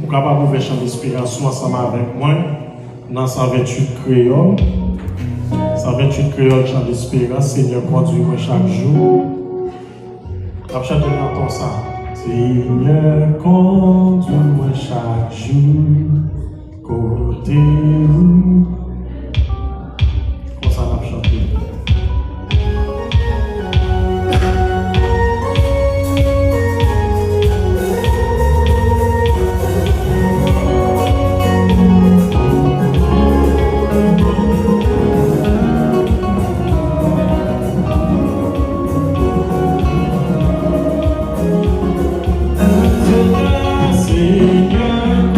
Pour capable ouvrir chant d'inspiration ensemble avec moi dans 128 créole. 128 créole chant d'espérance, Seigneur conduis-moi chaque jour. On va chanter dans ton ça. Seigneur conduis-moi chaque jour. Côté où. Comme ça on va chanter. Seigneur,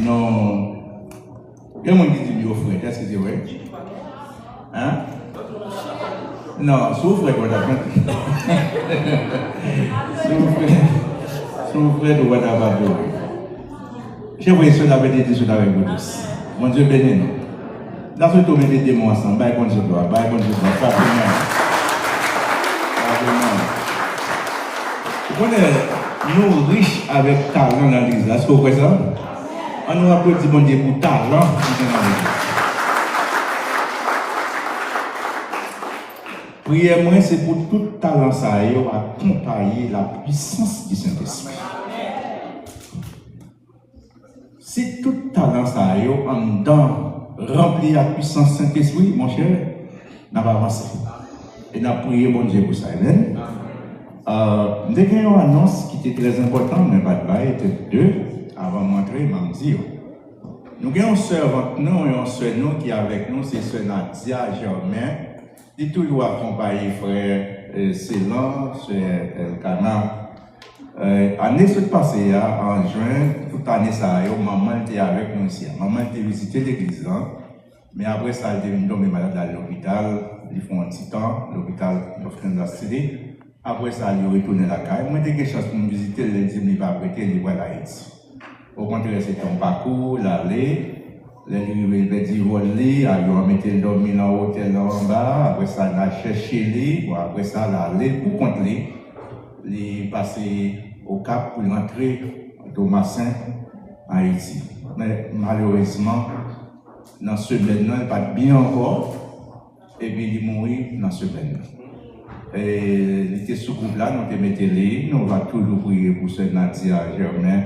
Non. Il y a un monde qui dit frère, est-ce que c'est vrai? Hein? Non, souffre quand t'as souffre de what about you? J'ai voulu cela avec des choses avec vous tous. Mon Dieu béni nous. Dans ce temps, mettez des mots ensemble. Bye, bon Dieu, bye, bon Dieu, frappez-moi. Vous connaissez, nous riches avec talent dans l'église. Est-ce que vous voyez ça? On nous applaudit bon Dieu pour talent dans l'église. Prière, moi, c'est pour tout talent ça accompagner la puissance du Saint-Esprit. Si tout talent ça en dedans remplit la puissance du Saint-Esprit, mon cher, n'a pas avancé. Et n'a prié bon Dieu pour ça. Amen. Nous avons une annonce qui était très importante, mais pas de bail, était deux, avant de montrer, m'a dit. Nous avons une soeur avec nous, et une soeur nous qui est avec nous, c'est soeur Nadia Germain. Il toujours accompagné frère Célan, soeur Elkana. Année passée, en juin, toute année, maman était avec nous ici. Maman était visité l'église, mais après ça, elle est tombée malade à l'hôpital. Ils font un petit temps, l'hôpital de Kansas City. Après ça, elle est retournée à la caille. Moi, j'ai eu chance pour me visiter, elle dit, il va prêter, il va là. Au contraire, c'était un parcours, l'aller. Les livres, il dit, voler, alors on mettait le dormir dans l'hôtel en bas. Après ça, on a cherché lui. Après ça, l'aller pour contre lui. Il est passé au Cap pour rentrer au Thomasin en Haïti. Mais malheureusement, dans ce semaine, il n'est pas bien encore. Et puis il est mort dans ce semaine. Et il était sous groupe là, nous te mettons les, nous va toujours prier pour ce Nadia Germain.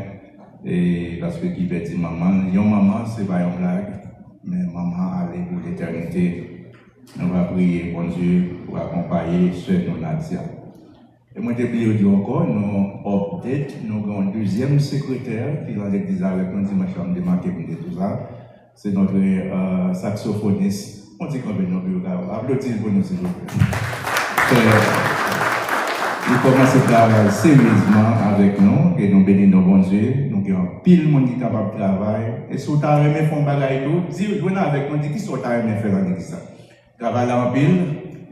Et parce que qui veut dire maman, maman, c'est pas une blague, mais maman allait pour l'éternité. Nous va prier, bon Dieu, pour accompagner ce Nadia. Et moi, depuis le jour encore, nous update, nous avons un deuxième secrétaire qui est dans l'église avec nous dimanche matin de marketing et tout ça. C'est notre saxophoniste. On dit qu'on veut nous applaudir pour nous, s'il vous plaît. Il commence à travailler sérieusement avec nous, et nous bénissons nos bons Dieu. Nous avons pile de monde qui est capable de travailler. Et si vous avez aimé faire un bagage et tout, venez avec nous, dites qui sont aimé faire dans l'église. Travailler en pile,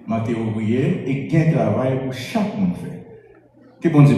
marquer ouvrier, et gain travail pour chaque monde fait. Que bon Dieu.